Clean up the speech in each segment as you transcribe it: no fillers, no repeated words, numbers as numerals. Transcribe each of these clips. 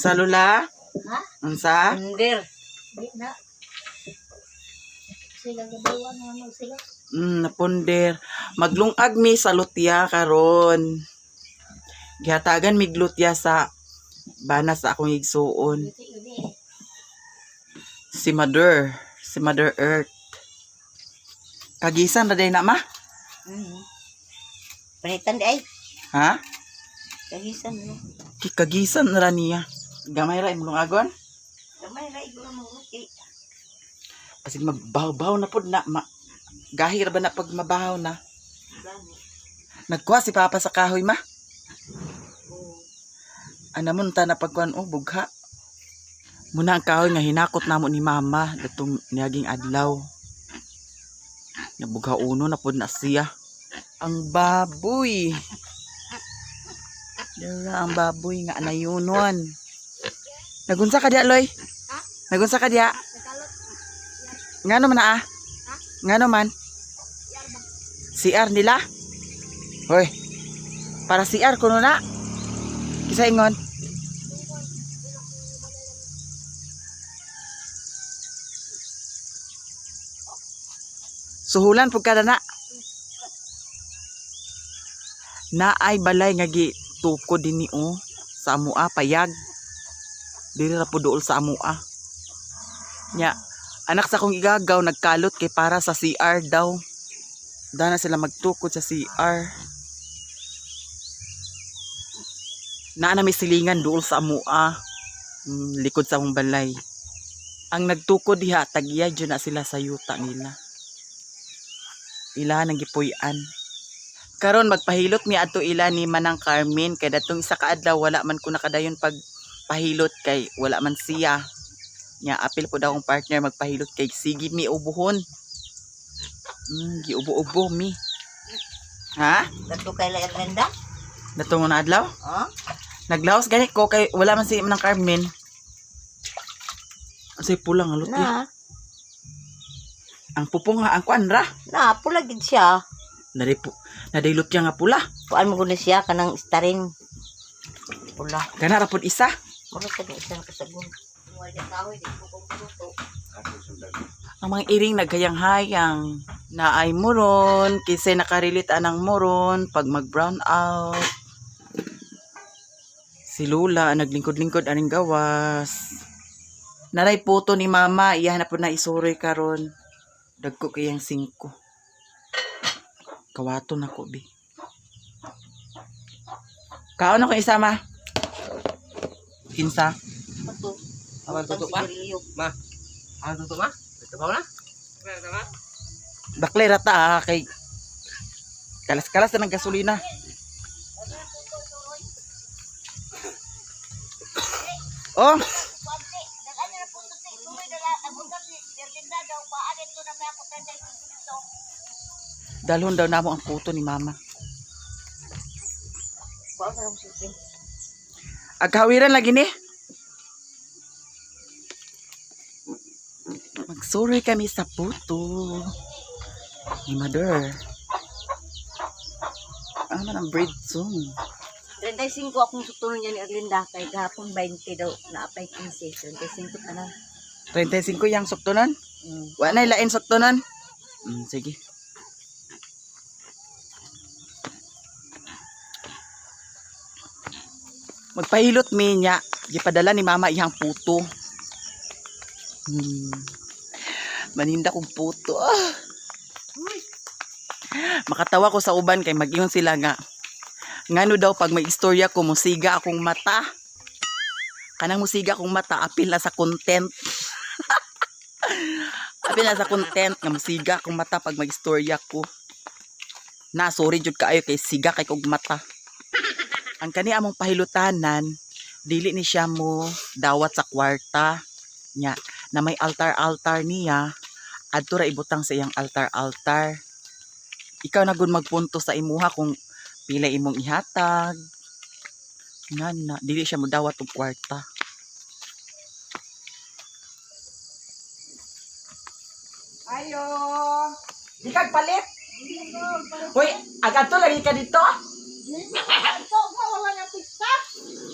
Unsa lula? Ha? Unsa? Under. Di na. Sila gabawan mo sila. Napunder. Maglungag mi sa lutya karon. Gihatagan mi glutya sa bana sa akong igsuon. Udi. Si Mother Earth. Kagisan na day na ma? Panitan di ay. Ha? Kagisan mo. Kagisan na niya. Gamay ra imong agon? Gamay ra iguro mo okay. Kasi mabaw-baw na pod na. Gahir ba na pag mabahaw na? Nagkuha si Papa sa kahoy ma? Anamon ta na pagkuhan bugha. Muna ang kahoy nga hinakot namo ni Mama datong niyaging adlaw. Nabugha uno na pod na siya. Ang baboy. Dara ang baboy nga anayunon. Nagunsa ka diya, Loy? Nagunsa ka diya? Ngano man na Ngano man? CR nila? Hoy. Para CR kuno na. Kisa ingon. Suhulan pug kada na. Naay balay nga gitukod dinhi sa amua payag. Dili ra pud duol sa amua. Nya, anak sa kong igagaw nagkalot kay para sa CR daw. Dana sila magtukod sa CR. Naa na may silingan duol sa amua. Likod sa among balay. Ang nagtukod diha tagya jud na sila sa yuta nila. Ila nang gipuy-an. Karon magpahilot mi adto ila ni Manang Carmen kay datong isa ka adlaw wala man ko nakadayon pag pahilot kay wala man siya. Nya apil po daw akong partner magpahilot kay sige mi ubuhon. Giubo-ubo mi. Ha? Dato kay la Erlenda? Datong na adlaw? Oh? Naglaos gani ko kay wala man si Manang Carmen. Asay pulang alot Na. Ang pupong nga ang kuan ra. Na pula gid siya. Nadaylot niya nga pula. Kuan mo guni siya kanang staring. Pula. Kana ra pud isa. Mura sa isang kasagon. Wala kahoy di ko kumpuluto. Ang mga iring naghayang-hayang. Naay muron, kisay nakarilit anang muron pag mag brown out. Si Lula naglingkod-lingkod aning gawas. Naray puto ni Mama, iyahan na po na isuroy karon. Dagko kayang 5. Kawato na ko bi. Kaon ako isa ma. Kinsa? Pato. Awal tuto pa? Ma. Ano tuto ma? Ito ba na? Bakle rata kay kalas-kalas na ng gasolina. Oh. Dalhon daw namo ang puto ni Mama. Kuan sa sipin. Aghawiran lagi ni. Magsuroy kami sa puto ni Mother. Ano man ang bread song? 35 akong sutunon niya ni Erlinda kay gahapon 20 daw na apay 15. 35 na lang. 35 yang suktonan? Wala na ilain suktonan? Sige. Magpahilot mi niya. Gipadala ni Mama iyang puto. Maninda kong puto. Makatawa ko sa uban kay mag-ingon sila nga. Ngano daw pag may istorya ko musiga akong mata. Kanang musiga akong mata apil na sa content. Apil na sa content nga musiga akong mata pag mag-istorya ko. Na sorry jud kaayo kay siga kay kog mata. Ang kani among pahilutanan, dili ni siya mo dawat sa kwarta nya na may altar-altar niya, adto ra ibutang sa iyang altar-altar. Ikaw na gud magpunto sa imuha kung pila imong ihatag. Nga dili siya mo dawat og kwarta. Ayo. Di kag palit. Hoy, agad to lagi ka dito.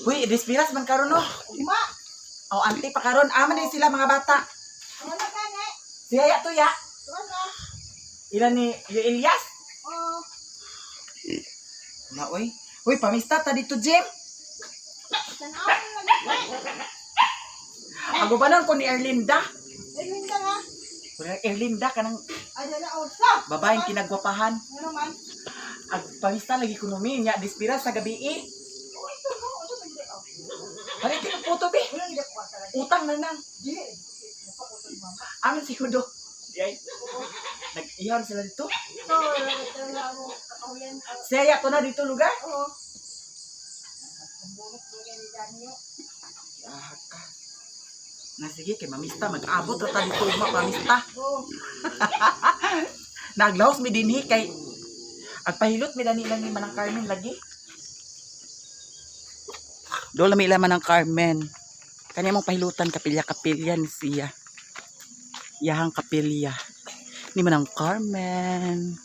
Uy, dispiras man karon no. Uma. O auntie pa karon. Aman din sila mga bata. Ano na ka na? Siya ya to ya. Ano? Ilan ni Elias? Oh. Na uy. Uy, pamista ta dito, Jim. Tanawin na. Ako ba nun ko ni Erlinda? Erlinda nga. Erlinda kanang Ay, dala sa. babaeng kinagwapahan. Ano man? Ag pamista lagi ko numi nya dispiras sa gabi. Oh, ito mo. Ano man di? Ano yung puto be? Wala hindi ko talaga. Utang na nang. Di. Napakutol mo. Ano si Hudo? Yay. Nag-ihaw sila dito. So, talaga mo kakahuyan. Saya ko na dito lugar. Oo. Ang bunot mo yan ni Daniel. Ah, ka. Na sige kay mamista mag-abot ra ta dito ma pamista. Oo. Naglahos mi dinhi kay agpahilot mi dani lang ni Manang Carmen lagi. Dola mi ila Manang Carmen. Kani mong pahilutan kapilya-kapilya ni siya. Yahang kapilya ni Manang Carmen.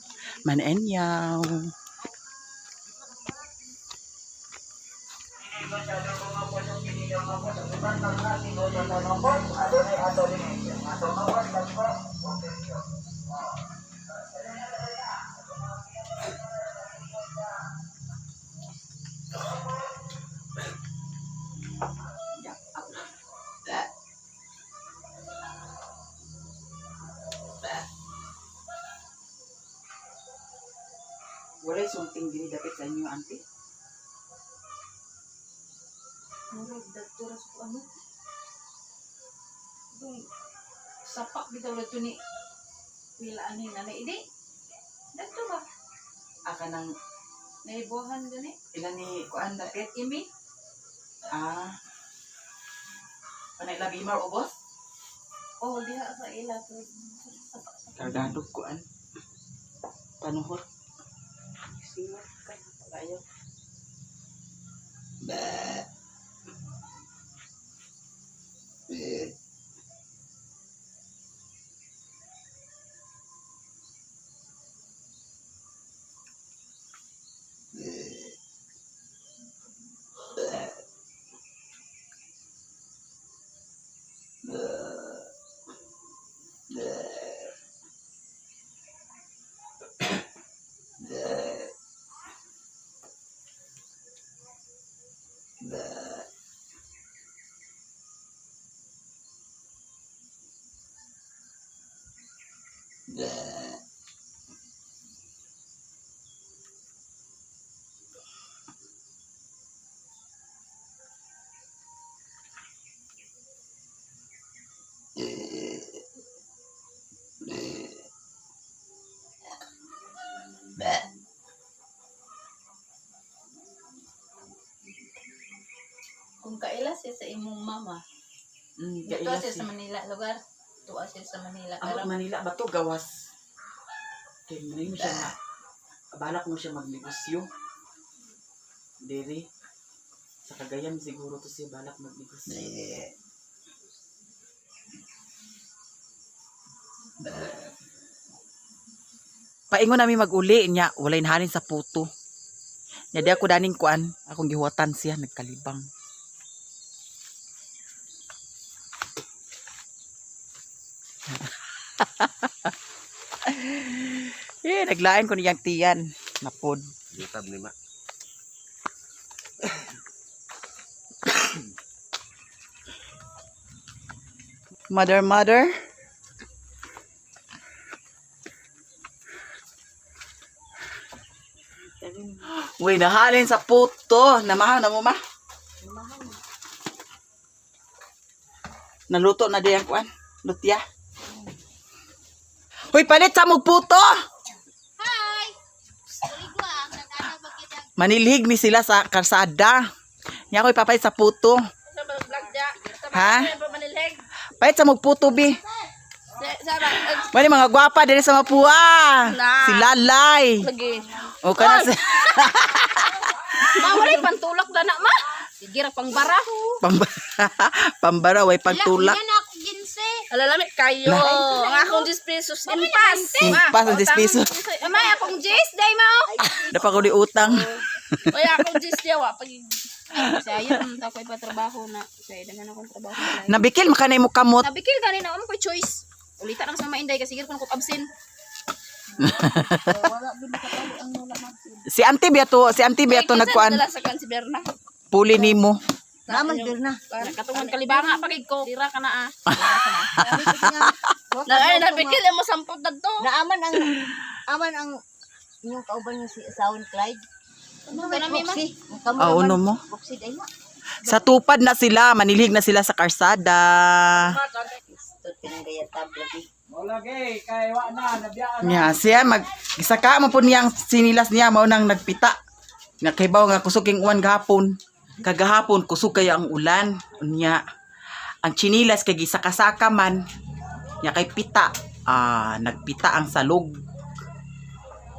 Manenyaw. Wala something dili dapat sa inyo, auntie. Murag dagturas ko ano. Itong sapak bitaw na ito ni pila ano yung nanay. Hindi. Dagto ba? Aka nang Naibuhan gani. ilan ni kuan dapat. Imi. Ah. Panay labimar ubos? Oh, diha sa ila. Sapak. Kardadog kuan. Panuhot. Simat ka. Pagayo. Ba. Kung kaila siya sa imong mama. Dito Kaila siya si sa Manila lugar. Tuwa siya sa Manila. Ang Karon Manila ba to gawas? Kay mo siya na. Balak mo siya magnegosyo. Diri. Sa Cagayan siguro to siya balak magnegosyo. Paingon nami mag-uli niya, walay halin sa puto. Nya di ako daning kuan, akong gihuwatan siya nagkalibang. Naglain ko niyang tiyan. Napod. Yutab ni ma. Mother. Uy, nahalin sa puto. Namahan na mo ma? Naluto na diyan kuan. Lutya. Uy, palit sa mong puto. Manilhig mi sila sa karsada. Nya ko'y papay sa puto. Ha? Pait sa magputo bi. Mani mga gwapa diri sa Mapua. Si Lalay. lagi. O kana si Mawalay pantulak na na ma. Sige ra pang baraho. Pambara way pagtulak. Alalami kayo. Ang akong 10 pesos impas. Impas ang 10 pesos. Amay akong 10 day mo. Dapat ko di utang. Oy akong 10 yawa pag Kasi ayaw naman ako ipatrabaho na. Kaya naman akong trabaho sa balay. Nabikil makanay mo kamot. Nabikil ganina, ano ko choice. Ulita lang sa mga inday kasi siguro kung absent. Wala din makatali ang wala natin. Si Auntie Beato nagkuan Dala sa kan si Berna. puli nimo. Naman dir na. Parang katungod kalibanga pagid ko. Tira ka na ah. Sabi ko nga, wag ka Ay, daw nabikil mo sampot na to. Naaman ang yung kauban yung si Sound Clyde. Ano ka namin ma? Ah, uno mo? Boxy day na. Sa tupad na sila, manilig na sila sa karsada. Ito tinanggaya tablet eh. Wala gay, kay wa na nabiyaan. Nya siya gisaka mo po niyang sinilas niya mao nang nagpita. Nga kaybaw nga kusog king uwan gahapon. Kagahapon kusog kaya ang ulan. Unya ang chinilas kay gisaka-saka man. Nya kay pita. Nagpita ang salog.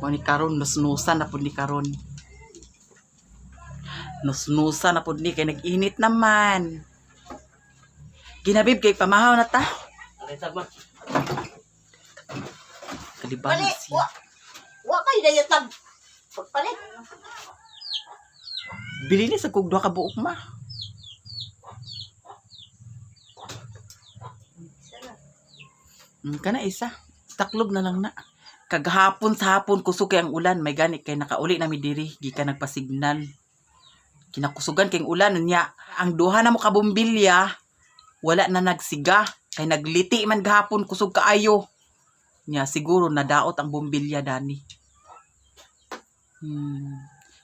Mo ni karon nusnusan na pud ni karon. Nusnusan na pud ni kay nag-init naman. Ginabib kay pamahaw na ta. Kaliban Pali, siya. wa kay daya tab. Pagpalit. Bili ni sa kog duha ka buok ma. Kana isa. Taklog na lang na. Kagahapon sa hapon kusog kay ang ulan. May gani kay nakauli na mi diri. Gikan nagpasignal. Kinakusugan kay ang ulan. Niya, ang duha na mo kabumbilya, wala na nagsiga. Kay nagliti man gahapon kusog kaayo. Niya, siguro nadaot ang bumbilya dani.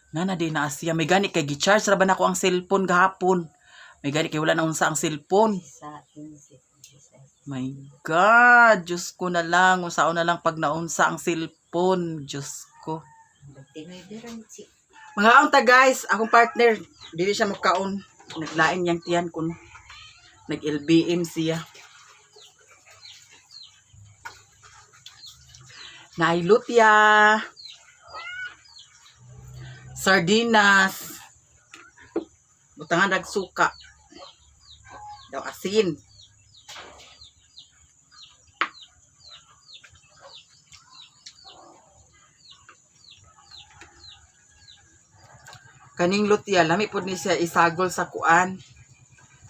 Nana din na siya. May gani kay gi-charge ra ba nako ang cellphone gahapon. May gani kay wala na unsa ang cellphone. Sa 15. My God, Diyos ko na lang. Unsaon na lang pag naunsa ang cellphone. Diyos ko. Tinoy diran si. Mga aunta guys, akong partner, dili siya magkaon. Naglain yang tiyan ko. Nag-LBM siya. Nailutya. Sardinas. Butangan nagsuka. Daw asin. Kaning lutya, lami po ni siya isagol sa kuan.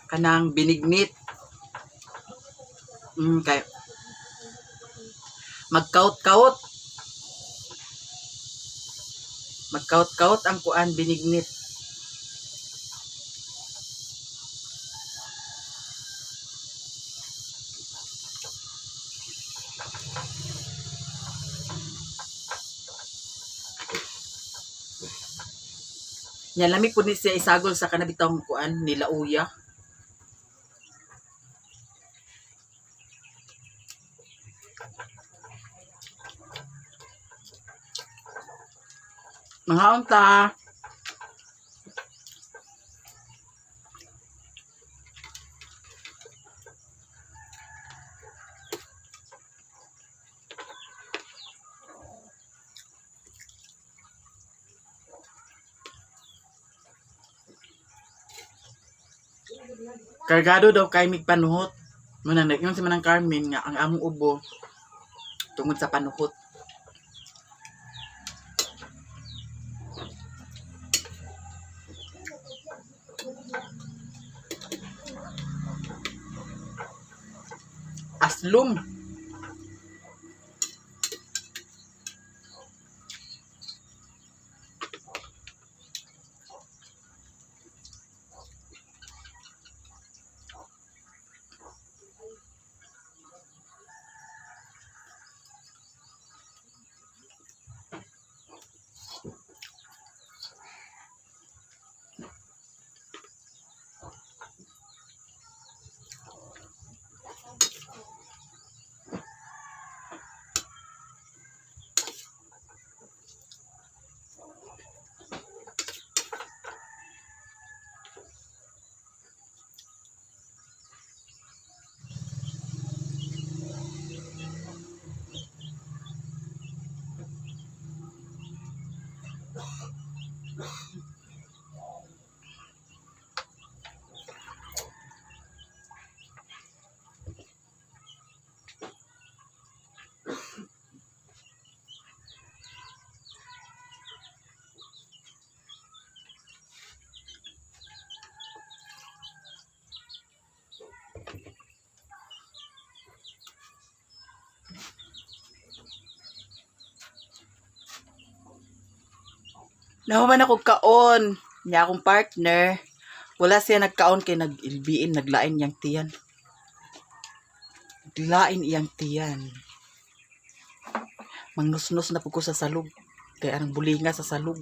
Kanang binignit. Kay magkaut-kaut. Magkaut-kaut ang kuan binignit. Yan, lami po ni siya isagol sa kanabitang kuan nila uya. Mga unta. Kargado daw kay mig panuhot. Muna nagyon si Manang Carmen nga ang among ubo tungod sa panuhot. Aslum. Nahuman ako kaon. Niya akong partner. Wala siya nagkaon kay nag-ilbiin, naglain niyang tiyan. Naglain iyang tiyan. Mangnusnos na po ko sa salog. Kaya ang bulinga sa salog.